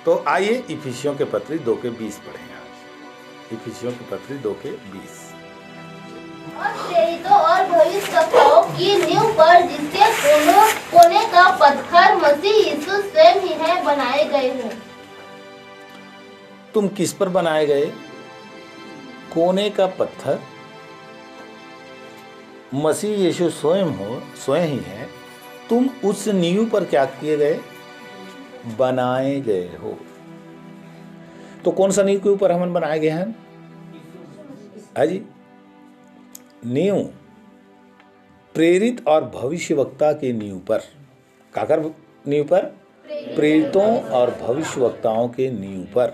तो आइए इफिसियों के पत्री 2:20 पढ़ें आज। इफिसियों की पत्री 2:20। और प्रेरितों और भविष्यवक्ताओं की नींव पर जिसके कोने का पत्थर मसीह यीशु स्वयं ही है बनाए गए हो। तुम किस पर बनाए गए? कोने का पत्थर मसीह यीशु स्वयं ही है। तुम उस नींव पर क्या किए गए? बनाए गए हो। तो कौन सा नींव के ऊपर हम बनाए गए हैं? जी, नींव प्रेरित और भविष्यवक्ता के नींव पर। काकर नींव पर? प्रेरितों और भविष्यवक्ताओं के नींव पर।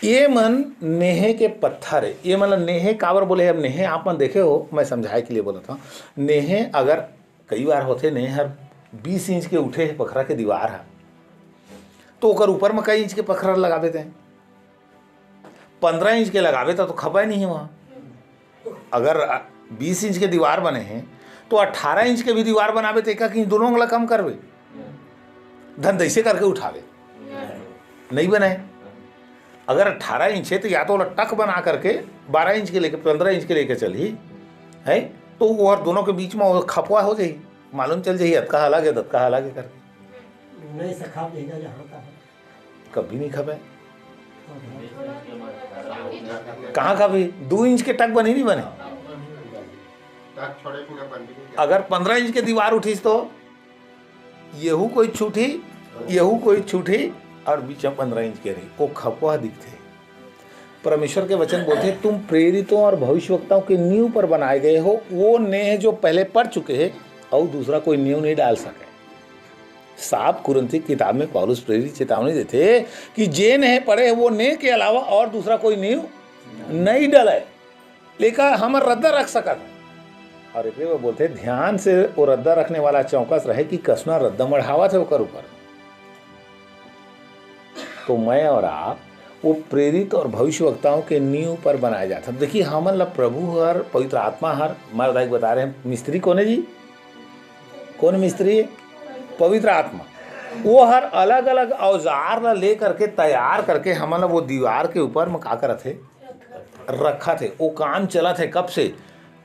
ये मन नेहे के पत्थर है। ये मतलब नेहे काबर बोले? अब नेहे आप मन देखे हो, मैं समझाए के लिए बोला था। नेहे अगर कई बार होते नेहे हर 20 इंच के उठे है पखरा के दीवार है, तो ओकर ऊपर में कई इंच के पखरा लगावे थे। 15 इंच के लगावे तो खपा नहीं है वहाँ। अगर 20 इंच के दीवार बने हैं तो 18 इंच के भी दीवार बनावे तो एक इंच दोनों वाला कम करवे, धन दैसे करके उठावे नहीं बनाए। अगर 18 इंच है तो या तो टक बना करके 12 इंच के लेके 15 इंच के लेके चली है, तो वो और दोनों के बीच में खपवा हो जाए, मालूम चल जाए अतका अलग है दतका अलग है करके। नहीं सखा देगा यहाँ का कभी नहीं खपे। कहाँ कभी 2 इंच के टक बने नहीं बने। अगर 15 इंच के दीवार उठी तो येहू कोई छूटी येहू कोई छूटी और बीच में 15 इंच के रही, वो खपवा दिखते। परमेश्वर के वचन बोलते तुम प्रेरितों और भविष्यवक्ताओं के नींव पर बनाए गए हो। वो नेह जो पहले पढ़ चुके हैं और दूसरा कोई नींव नहीं डाल सके। साफ कुरिन्थी किताब में पौलुस प्रेरित चेतावनी देते कि जे नेह पढ़े वो नेह के अलावा और दूसरा कोई नींव नहीं डले, लेकिन हम रद्दा रख सका। और एक वो बोलते ध्यान से वो रद्दा रखने वाला चौकस रहे कि कसना रद्दा मढ़ावा थे ओकर ऊपर। तो मैं और आप वो प्रेरित और भविष्यवक्ताओं के नींव पर बनाया जाता। देखिए हमन ला प्रभु हर पवित्र आत्मा हर हमारे बता रहे हैं। मिस्त्री कौन है जी? कौन मिस्त्री है? पवित्र आत्मा। वो हर अलग अलग औजार ला ले करके तैयार करके हमन ला वो दीवार के ऊपर में का करत थे रखा थे। वो काम चला थे कब से?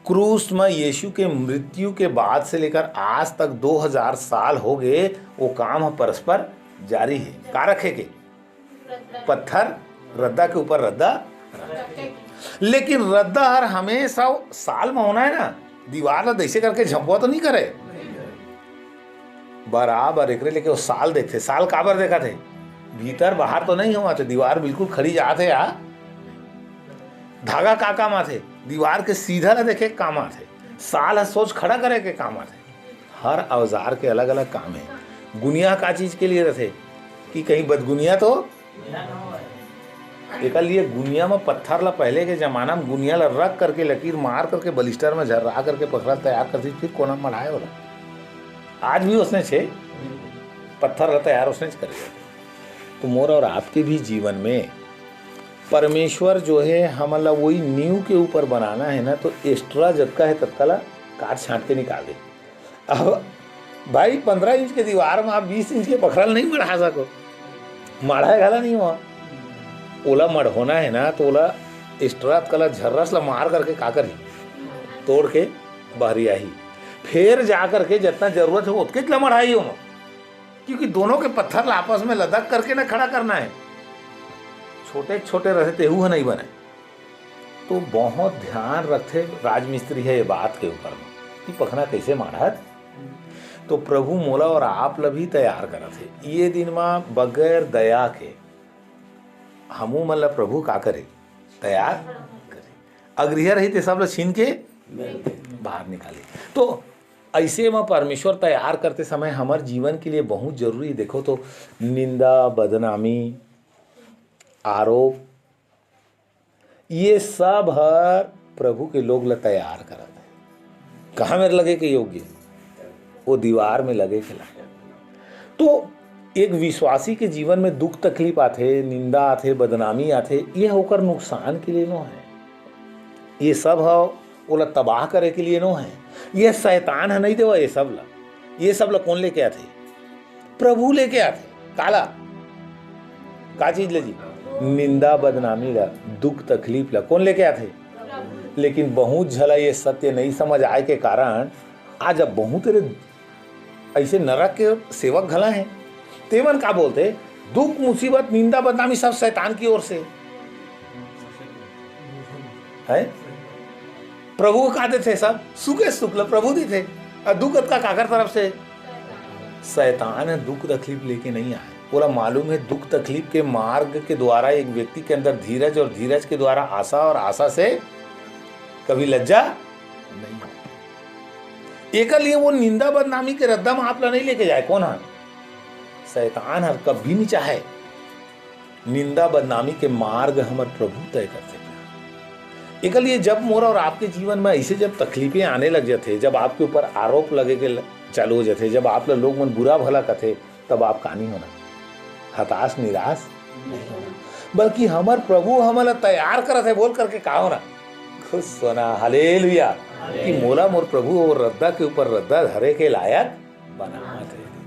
क्रूस में यीशु के मृत्यु के बाद से लेकर आज तक 2000 साल हो गए। वो काम परस्पर जारी है। का रखे के पत्थर रद्दा के ऊपर रद्दा, लेकिन रद्दा हर हमेशा साल में होना है ना। दीवार ला दैसे करके झपवा तो नहीं करे, बराबर एक लेके वो साल देखते। साल काबर देखा थे? भीतर बाहर तो नहीं हुआ थे, दीवार बिल्कुल खड़ी जाते या धागा का काम आते, दीवार के सीधा ला देखे काम आते, साल सोच खड़ा करे के काम आते। हर औजार के अलग अलग काम है। गुनिया का चीज के लिए रहते कि कहीं बदगुनिया तो एक लिए गुनिया में पत्थर ला पहले के जमाना में गुनिया ला रख करके लकीर मार करके बलिस्टर में झर्रा करके पखरा तैयार करती, फिर कोना मढ़ाए वाला। आज भी उसने छे पत्थर ला तैयार उसने करे। तो मोर और आपके भी जीवन में परमेश्वर जो है हमला वही नींव के ऊपर बनाना है ना, तो एक्स्ट्रा जतका है तत्काला काट छांट के निकाल दे। अब भाई 15 इंच के दीवार में आप 20 इंच के पखरल नहीं बढ़ा सको, मढ़ाए घाला नहीं हुआ। ओला मढ़ोना है ना तो ओला एक्स्ट्रा कला झर्रस ला मार करके का करी तोड़ के बहरिया ही, फिर जा करके जितना जरूरत है उतके ला मढ़ाई हो, क्योंकि दोनों के पत्थर ला आपस में लदक करके ना खड़ा करना है। छोटे छोटे रहते हुए नहीं बने। तो बहुत ध्यान रखते राजमिस्त्री है ये बात के ऊपर में कि पखना कैसे माढ़त। तो प्रभु मोला और आप ला भी तैयार करा थे। ये दिन में बगैर दया के हमू मन ला प्रभु का करे तैयार करे। अगृह रही थे सब ला छीन के बाहर निकाले। तो ऐसे में परमेश्वर तैयार करते समय हमारे जीवन के लिए बहुत जरूरी। देखो तो निंदा, बदनामी, आरोप, ये सब हर प्रभु के लोग ला तैयार करा थे। कहाँ में लगे के योग्य? वो दीवार में लगे के लगे। तो एक विश्वासी के जीवन में दुख तकलीफ आते, निंदा आते, बदनामी आते, ये होकर नुकसान के लिए नो है। ये सब है ओला तबाह करे के लिए नो है। ये शैतान है नहीं देवा ये सब ला कौन लेके आते? प्रभु लेके आते। काला का चीज ले जी? निंदा बदनामी ला, दुख तकलीफ ला कौन लेके आते? लेकिन बहुत झला ये सत्य नहीं समझ आए के कारण आज अब बहुत तेरे ऐसे नरक के सेवक घला हैं। तेवन का बोलते दुख मुसीबत निंदा बदनामी सब शैतान की ओर से है। प्रभु का थे सब सुखे शुक्ल प्रभु दी थे और दुख का काकर तरफ से शैतान है। दुख तकलीफ लेके नहीं आए। बोला मालूम है दुख तकलीफ के मार्ग के द्वारा एक व्यक्ति के अंदर धीरज और धीरज के द्वारा आशा और आशा से कभी लज्जा नहीं। एक लिए वो निंदा बदनामी के रद्दा में आप नहीं लेके जाए। कौन है? शैतान हर कभी नहीं चाहे। निंदा बदनामी के मार्ग हमारे प्रभु तय करते। एक लिए जब मोरा और आपके जीवन में ऐसे जब तकलीफें आने लग जाते, जब आपके ऊपर आरोप लगे के चालू हो जाते, जब आप लोग मन बुरा भला करते, तब आप का नहीं होना हताश निराश नहीं होना, बल्कि हमार प्रभु हमारा तैयार करत है बोल करके का होना खुश होना। हालेलुया कि मोला मोर प्रभु और रद्दा के ऊपर रद्दा धरे के लायक बनावत है।